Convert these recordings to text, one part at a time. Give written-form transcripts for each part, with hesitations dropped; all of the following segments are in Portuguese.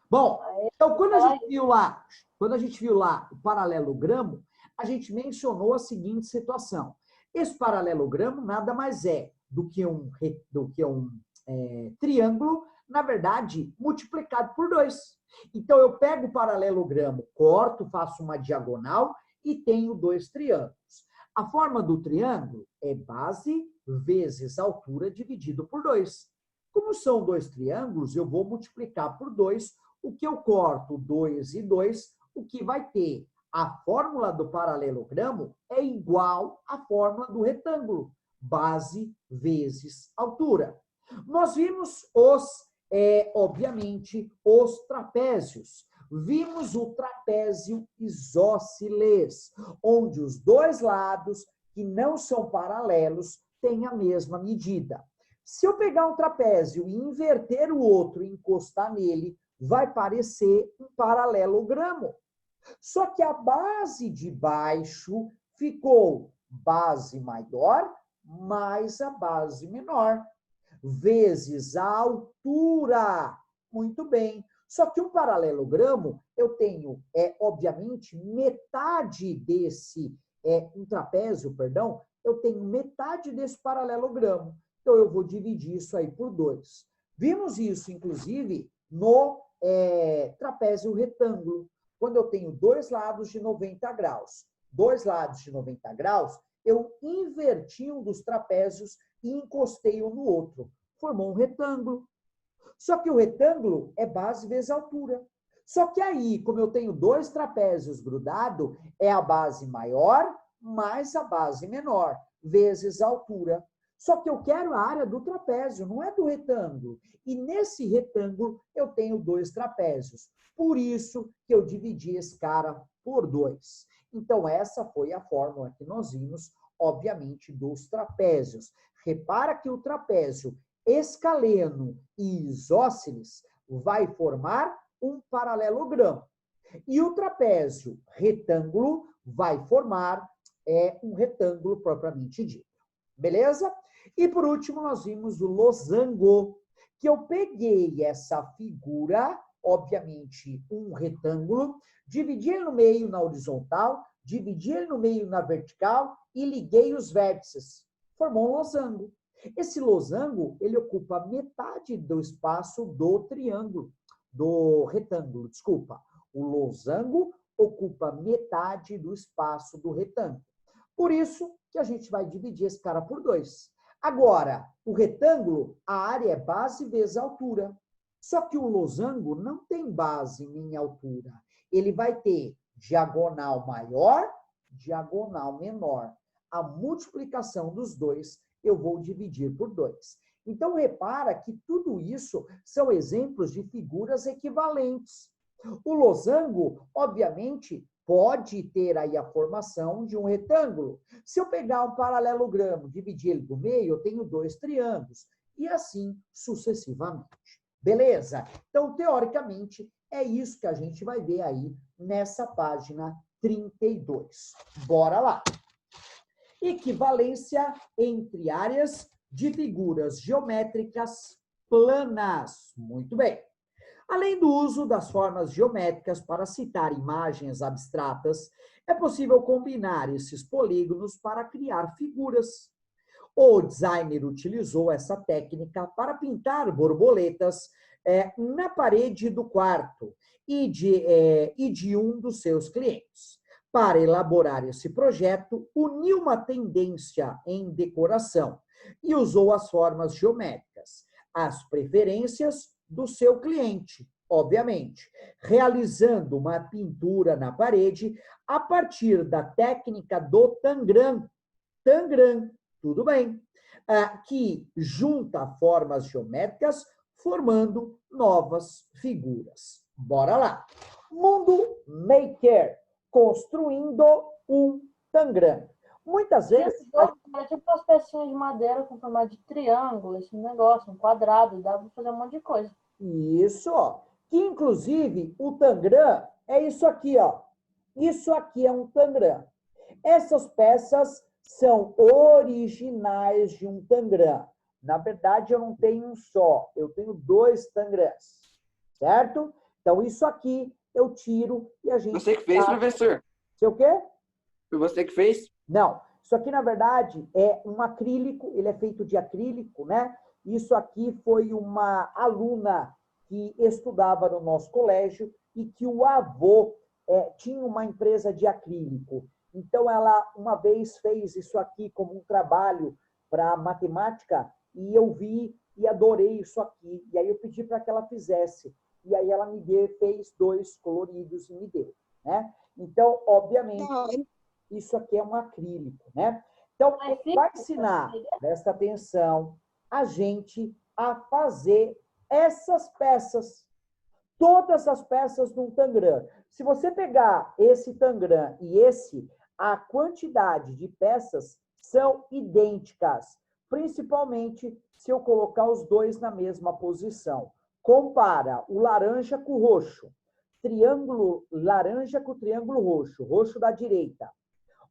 Bom, então quando a gente viu lá o paralelogramo, a gente mencionou a seguinte situação. Esse paralelogramo nada mais é do que um triângulo, na verdade, multiplicado por 2. Então, eu pego o paralelogramo, corto, faço uma diagonal e tenho 2 triângulos. A forma do triângulo é base vezes altura dividido por 2. Como são 2 triângulos, eu vou multiplicar por 2. O que eu corto, 2 e 2, o que vai ter? A fórmula do paralelogramo é igual à fórmula do retângulo. Base vezes altura. Nós vimos obviamente, os trapézios. Vimos o trapézio isósceles, onde os dois lados, que não são paralelos, têm a mesma medida. Se eu pegar um trapézio e inverter o outro e encostar nele, vai parecer um paralelogramo. Só que a base de baixo ficou base maior mais a base menor, vezes a altura. Muito bem. Só que um paralelogramo, eu tenho, obviamente, metade desse, um trapézio, perdão, eu tenho metade desse paralelogramo. Então, eu vou dividir isso aí por 2. Vimos isso, inclusive, no trapézio retângulo, quando eu tenho 2 lados de 90 graus. 2 lados de 90 graus, eu inverti um dos trapézios e encostei um no outro. Formou um retângulo. Só que o retângulo é base vezes altura. Só que aí, como eu tenho 2 trapézios grudados, é a base maior mais a base menor, vezes a altura. Só que eu quero a área do trapézio, não é do retângulo. E nesse retângulo, eu tenho 2 trapézios. Por isso que eu dividi esse cara por 2. Então, essa foi a fórmula que nós vimos, obviamente, dos trapézios. Repara que o trapézio escaleno e isósceles vai formar um paralelogramo. E o trapézio retângulo vai formar um retângulo propriamente dito. Beleza? E por último, nós vimos o losango, que eu peguei essa figura, obviamente um retângulo, dividi ele no meio na horizontal, dividi ele no meio na vertical e liguei os vértices. Formou um losango. Esse losango, ele ocupa metade do espaço do triângulo, do retângulo, desculpa. O losango ocupa metade do espaço do retângulo. Por isso que a gente vai dividir esse cara por 2. Agora, o retângulo, a área é base vezes altura. Só que o losango não tem base nem altura. Ele vai ter diagonal maior, diagonal menor. A multiplicação dos dois eu vou dividir por 2. Então, repara que tudo isso são exemplos de figuras equivalentes. O losango, obviamente, pode ter aí a formação de um retângulo. Se eu pegar um paralelogramo, dividir ele do meio, eu tenho 2 triângulos. E assim sucessivamente. Beleza? Então, teoricamente, é isso que a gente vai ver aí nessa página 32. Bora lá! Equivalência entre áreas de figuras geométricas planas. Muito bem. Além do uso das formas geométricas para citar imagens abstratas, é possível combinar esses polígonos para criar figuras. O designer utilizou essa técnica para pintar borboletas na parede do quarto e de um dos seus clientes. Para elaborar esse projeto, uniu uma tendência em decoração e usou as formas geométricas, as preferências do seu cliente, obviamente, realizando uma pintura na parede a partir da técnica do tangram. Tangram, tudo bem, que junta formas geométricas formando novas figuras. Bora lá. Mundo Maker, construindo um tangram. Muitas vezes... É tipo umas pecinhas de madeira com formato de triângulo, esse negócio, um quadrado, dá para fazer um monte de coisa. Isso, ó. Que, inclusive, o tangram é isso aqui, ó. Isso aqui é um tangram. Essas peças são originais de um tangram. Na verdade, eu não tenho um só, eu tenho 2 tangrams, certo? Então, isso aqui eu tiro e a gente... Você que fez, professor? Sei o quê? Foi você que fez? Não. Isso aqui, na verdade, é um acrílico, ele é feito de acrílico, né? Isso aqui foi uma aluna que estudava no nosso colégio e que o avô tinha uma empresa de acrílico. Então, ela uma vez fez isso aqui como um trabalho para matemática e eu vi e adorei isso aqui. E aí eu pedi para que ela fizesse. E aí ela me fez 2 coloridos e me deu, né? Então, obviamente, isso aqui é um acrílico, né? Então, ele vai ensinar, presta atenção, a gente a fazer essas peças, todas as peças de um Tangram. Se você pegar esse Tangram e esse, a quantidade de peças são idênticas, principalmente se eu colocar os dois na mesma posição. Compara o laranja com o roxo, triângulo laranja com o triângulo roxo, roxo da direita.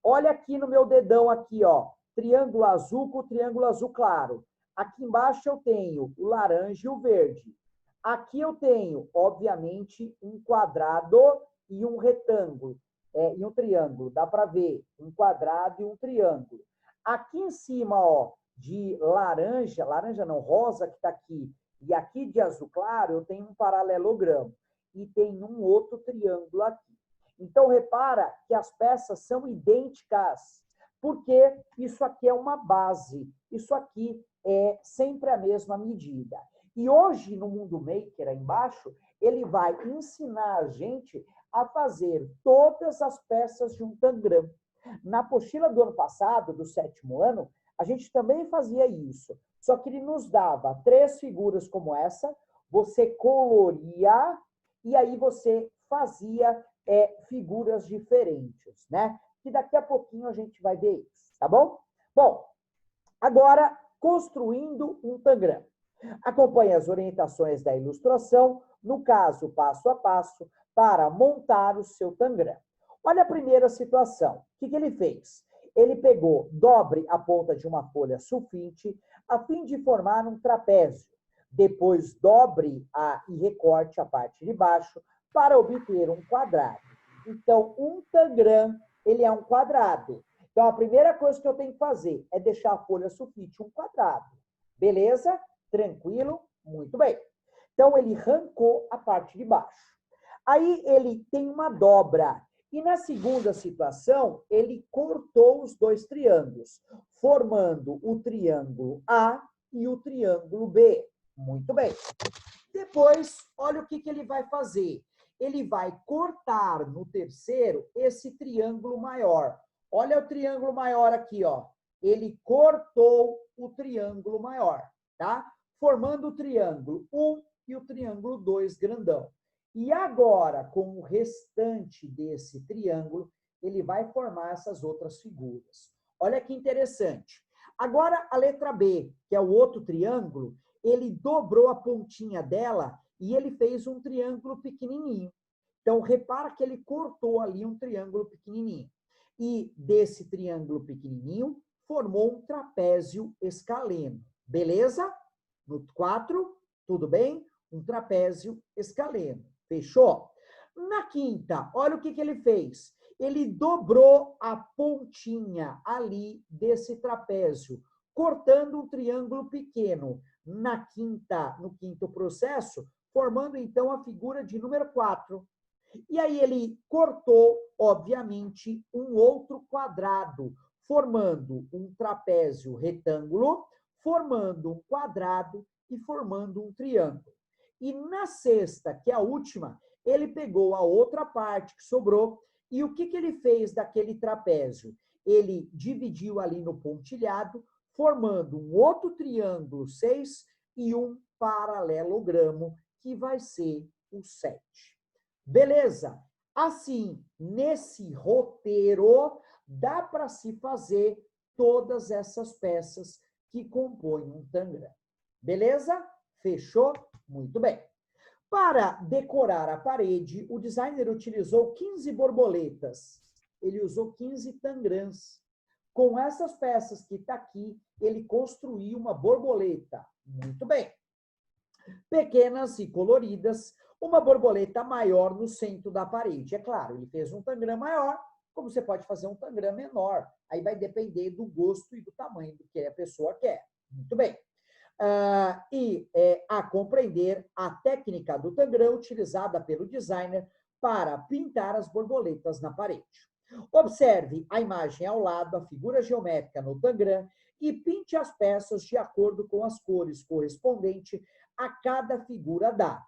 Olha aqui no meu dedão aqui, ó, triângulo azul com o triângulo azul claro. Aqui embaixo eu tenho o laranja e o verde. Aqui eu tenho, obviamente, um quadrado e um retângulo, e um triângulo. Dá para ver, um quadrado e um triângulo. Aqui em cima, ó, de laranja, laranja não, rosa que está aqui, e aqui de azul claro, eu tenho um paralelogramo. E tem um outro triângulo aqui. Então, repara que as peças são idênticas, porque isso aqui é uma base. Isso aqui é sempre a mesma medida. E hoje, no Mundo Maker, aí embaixo, ele vai ensinar a gente a fazer todas as peças de um Tangram. Na apostila do ano passado, do 7º ano, a gente também fazia isso. Só que ele nos dava 3 figuras como essa, você coloria e aí você fazia figuras diferentes, né? Que daqui a pouquinho a gente vai ver isso, tá bom? Bom, agora, construindo um Tangram. Acompanhe as orientações da ilustração, no caso, passo a passo, para montar o seu Tangram. Olha a primeira situação. O que ele fez? Ele pegou, dobre a ponta de uma folha sulfite, a fim de formar um trapézio. Depois, dobre e recorte a parte de baixo para obter um quadrado. Então, um Tangram, ele é um quadrado. Então, a primeira coisa que eu tenho que fazer é deixar a folha sulfite um quadrado. Beleza? Tranquilo? Muito bem. Então, ele arrancou a parte de baixo. Aí, ele tem uma dobra. E na segunda situação, ele cortou os 2 triângulos, formando o triângulo A e o triângulo B. Muito bem. Depois, olha o que ele vai fazer. Ele vai cortar no terceiro esse triângulo maior. Olha o triângulo maior aqui, ó. Ele cortou o triângulo maior, tá? Formando o triângulo 1 e o triângulo 2 grandão. E agora, com o restante desse triângulo, ele vai formar essas outras figuras. Olha que interessante. Agora, a letra B, que é o outro triângulo, ele dobrou a pontinha dela e ele fez um triângulo pequenininho. Então, repara que ele cortou ali um triângulo pequenininho. E desse triângulo pequenininho, formou um trapézio escaleno. Beleza? No 4, tudo bem? Um trapézio escaleno. Fechou? Na quinta, olha o que ele fez. Ele dobrou a pontinha ali desse trapézio, cortando um triângulo pequeno. No quinto processo, formando então a figura de número 4. E aí ele cortou, obviamente, um outro quadrado, formando um trapézio retângulo, formando um quadrado e formando um triângulo. E na sexta, que é a última, ele pegou a outra parte que sobrou e o que ele fez daquele trapézio? Ele dividiu ali no pontilhado, formando um outro triângulo 6 e um paralelogramo, que vai ser o 7. Beleza? Assim, nesse roteiro, dá para se fazer todas essas peças que compõem um Tangram. Beleza? Fechou? Muito bem. Para decorar a parede, o designer utilizou 15 borboletas. Ele usou 15 Tangrams. Com essas peças que está aqui, ele construiu uma borboleta. Muito bem. Pequenas e coloridas, uma borboleta maior no centro da parede. É claro, ele fez um Tangram maior, como você pode fazer um Tangram menor. Aí vai depender do gosto e do tamanho do que a pessoa quer. Muito bem. A compreender a técnica do Tangram utilizada pelo designer para pintar as borboletas na parede. Observe a imagem ao lado, a figura geométrica no Tangram e pinte as peças de acordo com as cores correspondentes a cada figura dada.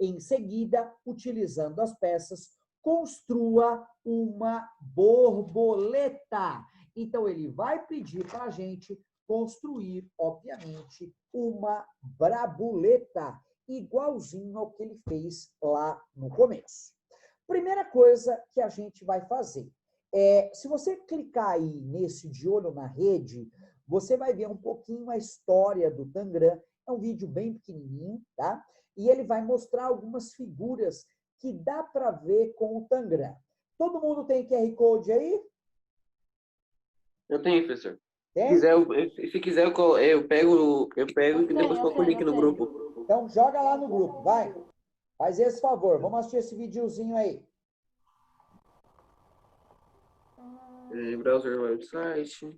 Em seguida, utilizando as peças, construa uma borboleta. Então, ele vai pedir para a gente construir, obviamente, uma brabuleta, igualzinho ao que ele fez lá no começo. Primeira coisa que a gente vai fazer se você clicar aí nesse de olho na rede, você vai ver um pouquinho a história do Tangram. É um vídeo bem pequenininho, tá? E ele vai mostrar algumas figuras que dá para ver com o Tangram. Todo mundo tem QR Code aí? Eu tenho, professor. Tem? Se quiser, eu pego e depois coloco o link no grupo. Então, joga lá no grupo, vai. Faz esse favor. Vamos assistir esse videozinho aí. Browser website.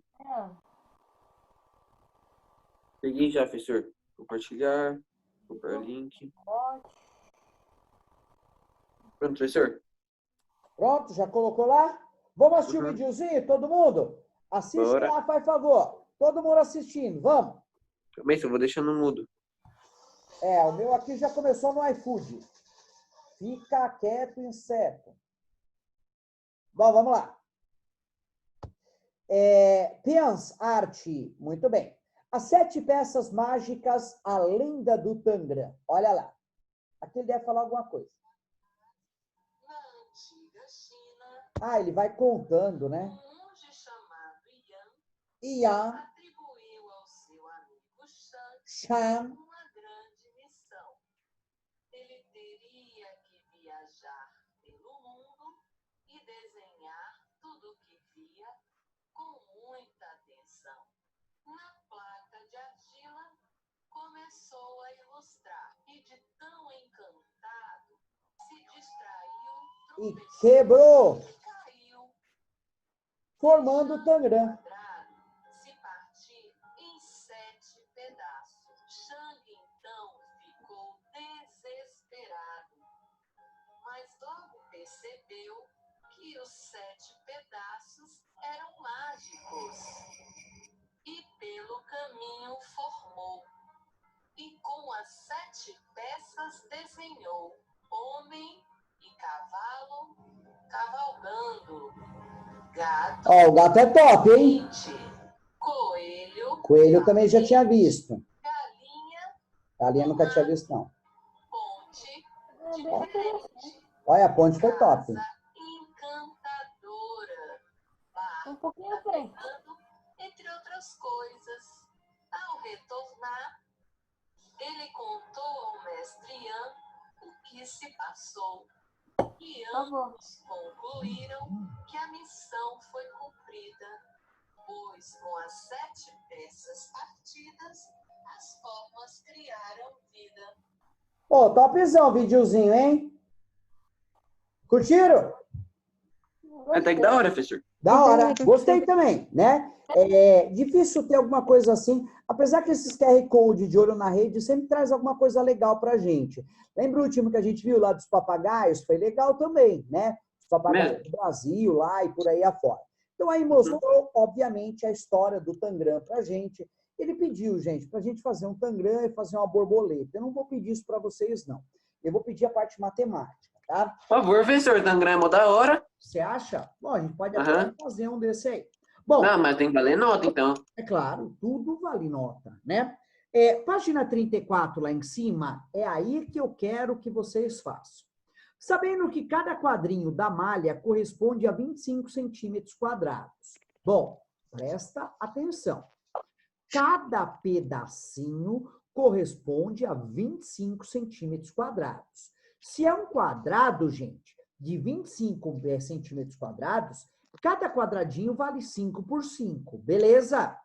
Peguei já, professor. Compartilhar. Comprar link. Pronto, professor? Pronto, já colocou lá? Vamos assistir o videozinho, todo mundo? Assiste Bora. lá, faz favor. Todo mundo assistindo, vamos. Também, eu vou deixando mudo. O meu aqui já começou no iFood. Fica quieto e incerto. Bom, vamos lá. Pians Arte, muito bem. As 7 peças mágicas, a lenda do Tangram. Olha lá. Aqui ele deve falar alguma coisa. Na antiga China, ele vai contando, né? um monge chamado Yan atribuiu ao seu amigo Shan uma grande missão. Ele teria que viajar pelo mundo e desenhar tudo o que via com muita atenção. Na placa de argila, começou a ilustrar e de tão encantado, se distraiu, e tropeçou quebrou, e caiu. formando o Tangram. Quadrado se partir em 7 pedaços. Shang então ficou desesperado, mas logo percebeu que os 7 pedaços eram mágicos e pelo caminho formou. E com as 7 peças desenhou homem e cavalo cavalgando, gato, O gato é top, hein? coelho, Coelho também já tinha visto. galinha, Galinha nunca tinha visto, não. ponte, Bem interessante. Olha, a ponte foi top. casa encantadora, Um pouquinho à frente. barco, entre outras coisas. Ao retornar, ele contou ao mestre Yan o que se passou. E ambos concluíram que a missão foi cumprida, pois com as 7 peças partidas, as formas criaram vida. Topzão o videozinho, hein? Curtiram? Até que da hora, professor. Da hora. Gostei também, né? É difícil ter alguma coisa assim, apesar que esses QR Code de olho na rede sempre traz alguma coisa legal pra gente. Lembra o último que a gente viu lá dos papagaios? Foi legal também, né? Os papagaios do Brasil lá e por aí afora. Então aí mostrou, obviamente, a história do Tangram pra gente. Ele pediu, gente, pra gente fazer um Tangram e fazer uma borboleta. Eu não vou pedir isso pra vocês, não. Eu vou pedir a parte matemática, tá? Por favor, professor, Tangram é mó da hora. Você acha? Bom, a gente pode até fazer um desse aí. Bom, Não, mas tem que valer nota, então. é claro, tudo vale nota, né? Página 34 lá em cima, é aí que eu quero que vocês façam. Sabendo que cada quadrinho da malha corresponde a 25 centímetros quadrados. Bom, presta atenção. Cada pedacinho corresponde a 25 centímetros quadrados. Se é um quadrado, gente, de 25 centímetros quadrados, cada quadradinho vale 5 por 5, beleza?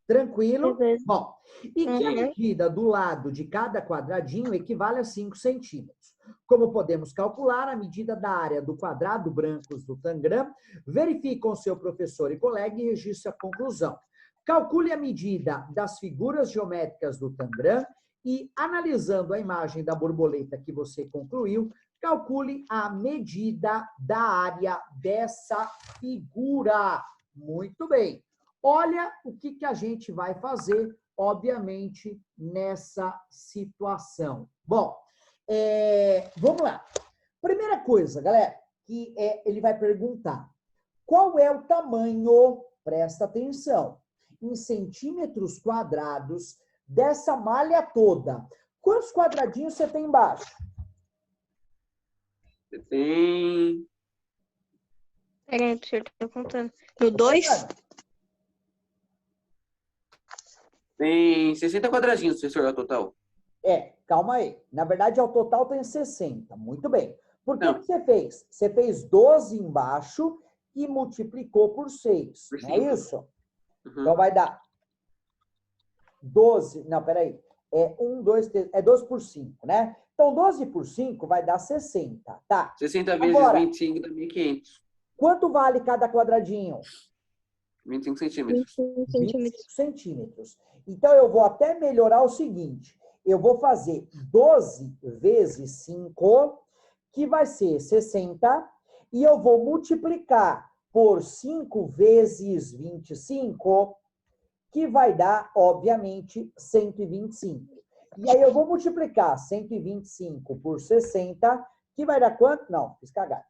Tranquilo? Beleza. Bom, e que a Uhum. medida do lado de cada quadradinho equivale a 5 centímetros. Como podemos calcular a medida da área do quadrado brancos do Tangram, verifique com seu professor e colega e registre a conclusão. Calcule a medida das figuras geométricas do Tangram e, analisando a imagem da borboleta que você concluiu, calcule a medida da área dessa figura. Muito bem. Olha o que a gente vai fazer, obviamente, nessa situação. Bom, vamos lá. Primeira coisa, galera, que ele vai perguntar: qual é o tamanho, presta atenção, em centímetros quadrados dessa malha toda? Quantos quadradinhos você tem embaixo? Você tem... Peraí, professor, tô contando. No 2? Tem 60 quadradinhos, professor, ao total. Calma aí. Na verdade, ao total tem 60. Muito bem. Por que Não. que você fez? Você fez 12 embaixo e multiplicou por 6. Por Não é 5. isso? Uhum. Então vai dar 12. Não, peraí. 12 por 5, né? Então, 12 por 5 vai dar 60. Tá. 60 vezes Agora, 25 dá 1.500. quanto vale cada quadradinho? 25 centímetros. 25 25 centímetros. centímetros. Então, eu vou até melhorar o seguinte. Eu vou fazer 12 vezes 5, que vai ser 60, e eu vou multiplicar por 5 vezes 25, que vai dar, obviamente, 125. E aí eu vou multiplicar 125 por 60, que vai dar quanto? Não, fiz cagada.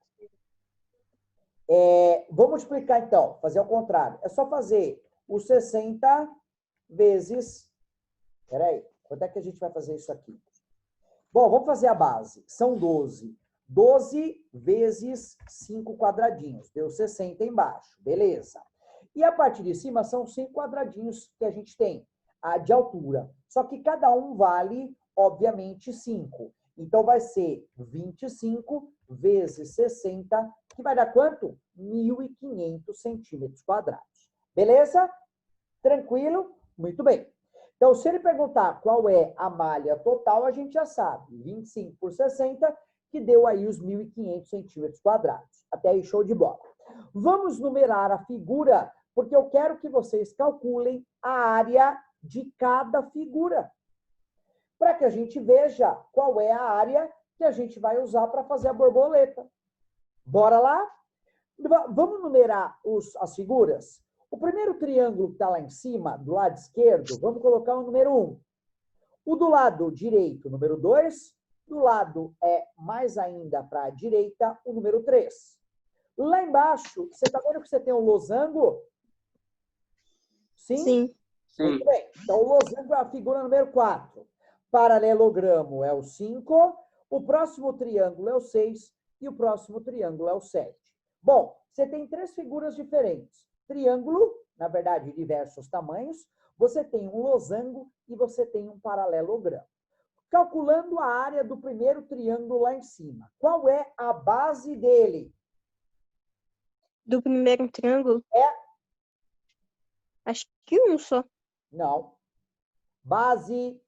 Vou multiplicar, então, fazer ao contrário. É só fazer os 60 vezes... Peraí, quanto é que a gente vai fazer isso aqui? Bom, vamos fazer a base. São 12. 12 vezes 5 quadradinhos. Deu 60 embaixo. Beleza. E a parte de cima são 5 quadradinhos que a gente tem de altura. Só que cada um vale, obviamente, 5. Então, vai ser 25 vezes 60, que vai dar quanto? 1.500 centímetros quadrados. Beleza? Tranquilo? Muito bem. Então, se ele perguntar qual é a malha total, a gente já sabe. 25 por 60, que deu aí os 1.500 centímetros quadrados. Até aí, show de bola. Vamos numerar a figura, porque eu quero que vocês calculem a área de cada figura, para que a gente veja qual é a área que a gente vai usar para fazer a borboleta. Bora lá? Vamos numerar as figuras? O primeiro triângulo que está lá em cima, do lado esquerdo, vamos colocar o número 1. O do lado direito, o número 2. Do lado mais ainda para a direita, o número 3. Lá embaixo, você está vendo que você tem um losango? Sim? Sim. Muito bem. Então, o losango é a figura número 4. Paralelogramo é o 5. O próximo triângulo é o 6. E o próximo triângulo é o 7. Bom, você tem 3 figuras diferentes. Triângulo, na verdade, de diversos tamanhos. Você tem um losango e você tem um paralelogramo. Calculando a área do primeiro triângulo lá em cima. Qual é a base dele? Do primeiro triângulo? Acho que um só. Não. Base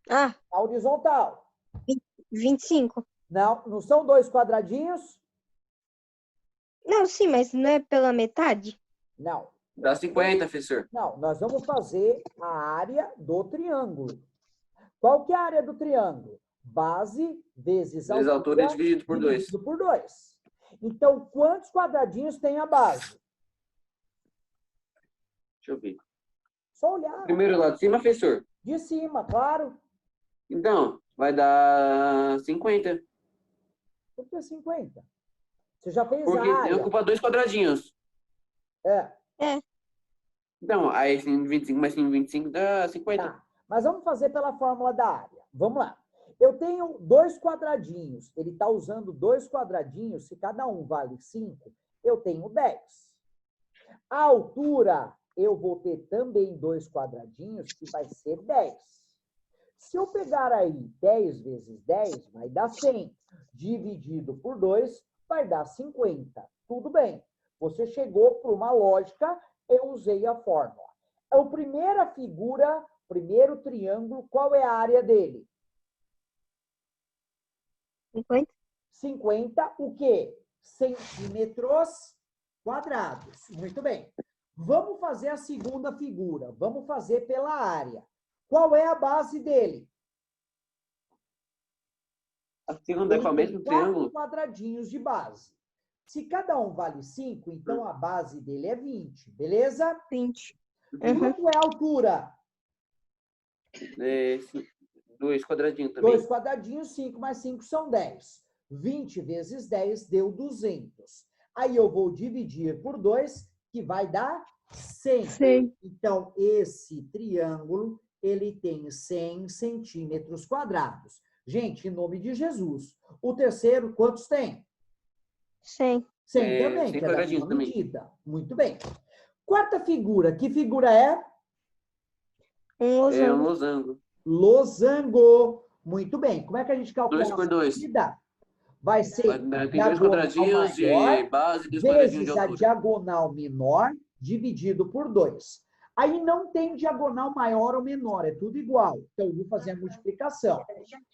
Ah, a horizontal. 25. Não são 2 quadradinhos? Não, sim, mas não é pela metade? Não. Dá 50, professor. Não, nós vamos fazer a área do triângulo. Qual que é a área do triângulo? Base vezes Vezes altura dividido por 2. dividido por 2. Então, quantos quadradinhos tem a base? Deixa eu ver. Só olhar. Primeiro lá de cima, professor. De cima, claro. Então, vai dar 50. Por que 50? Você já fez Porque a área. ocupa 2 quadradinhos. Então, aí 25 mais 25 dá 50. Tá. Mas vamos fazer pela fórmula da área. Vamos lá. Eu tenho 2 quadradinhos. Ele está usando 2 quadradinhos. Se cada um vale 5, eu tenho 10. A altura, eu vou ter também 2 quadradinhos, que vai ser 10. Se eu pegar aí 10 vezes 10, vai dar 100. Dividido por 2, vai dar 50. Tudo bem. Você chegou por uma lógica, eu usei a fórmula. A primeira figura, primeiro triângulo, qual é a área dele? 50. 50, o quê? Centímetros quadrados. Muito bem. Vamos fazer a segunda figura. Vamos fazer pela área. Qual é a base dele? A segunda é com o mesmo triângulo? 4 quadradinhos de base. Se cada um vale 5, então a base dele é 20. Beleza? 20. Quanto é a altura? 2 quadradinhos também. 2 quadradinhos, 5 mais 5 são 10. 20 vezes 10 deu 200. Aí eu vou dividir por 2, que vai dar 100. Sim. Então, esse triângulo, ele tem 100 centímetros quadrados. Gente, em nome de Jesus. O terceiro, quantos tem? 100. 100 também, 100 que é da quadradinhos mesma também. medida. Muito bem. Quarta figura, que figura é? Um É um losango. losango. Losango. Muito bem. Como é que a gente calcula 2 por essa 2. medida? Vai ser Tem 2 diagonal quadradinhos de maior base e 2 quadradinhos de vezes a altura. diagonal menor dividido por 2. Aí não tem diagonal maior ou menor, é tudo igual. Então, eu vou fazer a multiplicação.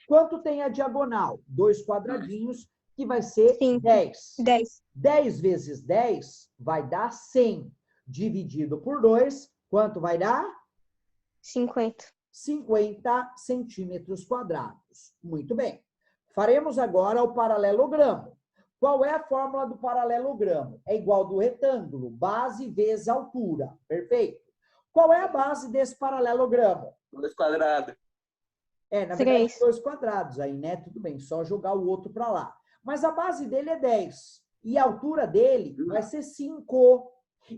Quanto tem a diagonal? 2 quadradinhos, que vai ser 5. 10. 10. 10 vezes 10 vai dar 100. Dividido por 2, quanto vai dar? 50. 50 centímetros quadrados. Muito bem. Faremos agora o paralelogramo. Qual é a fórmula do paralelogramo? É igual do retângulo, base vezes altura. Perfeito. Qual é a base desse paralelogramo? 2 quadrados. Na verdade, 3. 2 quadrados aí, né? Tudo bem, só jogar o outro para lá. Mas a base dele é 10. E a altura dele vai ser 5.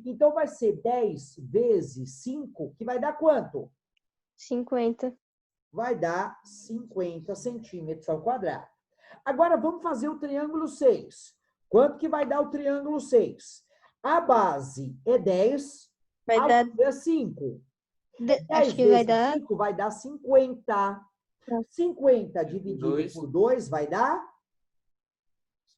Então, vai ser 10 vezes 5, que vai dar quanto? 50. Vai dar 50 centímetros ao quadrado. Agora, vamos fazer o triângulo 6. Quanto que vai dar o triângulo 6? A base é 10, Vai a dar. altura é 5. 10 Acho que vai vezes dar. 5 vai dar 50. 50 dividido Dois. por 2 vai dar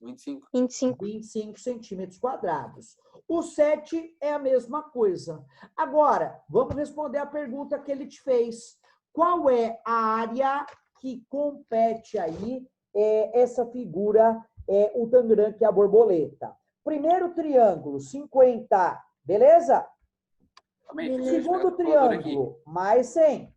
25. 25. 25 centímetros quadrados. O 7 é a mesma coisa. Agora, vamos responder a pergunta que ele te fez. Qual é a área que compete aí essa figura, o Tangram, que é a borboleta? Primeiro triângulo, 50, beleza? Segundo triângulo, mais 100.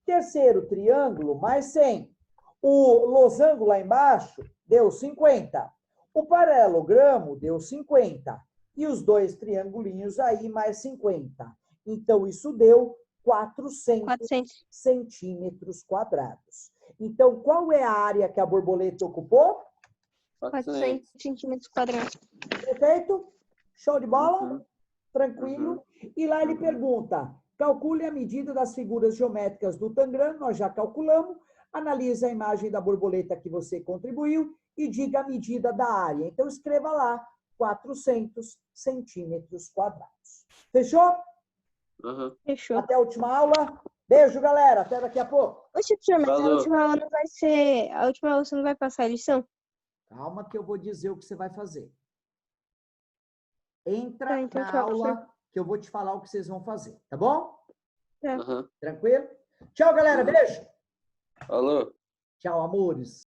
Terceiro triângulo, mais 100. O losango lá embaixo deu 50. O paralelogramo deu 50. E os dois triangulinhos aí, mais 50. Então, isso deu 400 centímetros quadrados. Então, qual é a área que a borboleta ocupou? 400 centímetros quadrados. Perfeito? Show de bola? Uhum. Tranquilo? E lá ele pergunta, calcule a medida das figuras geométricas do Tangram, nós já calculamos, analise a imagem da borboleta que você contribuiu e diga a medida da área. Então, escreva lá, 400 centímetros quadrados. Fechou? Uhum. Fechou. Até a última aula. Beijo, galera. Até daqui a pouco. Oxe, professor, mas a Falou. última aula não vai ser. A última aula você não vai passar a lição? Calma que eu vou dizer o que você vai fazer. Entra Tá, então na tchau, aula que eu vou te falar o que vocês vão fazer. Tá bom? Uhum. Tranquilo? Tchau, galera. Beijo. Falou. Tchau, amores.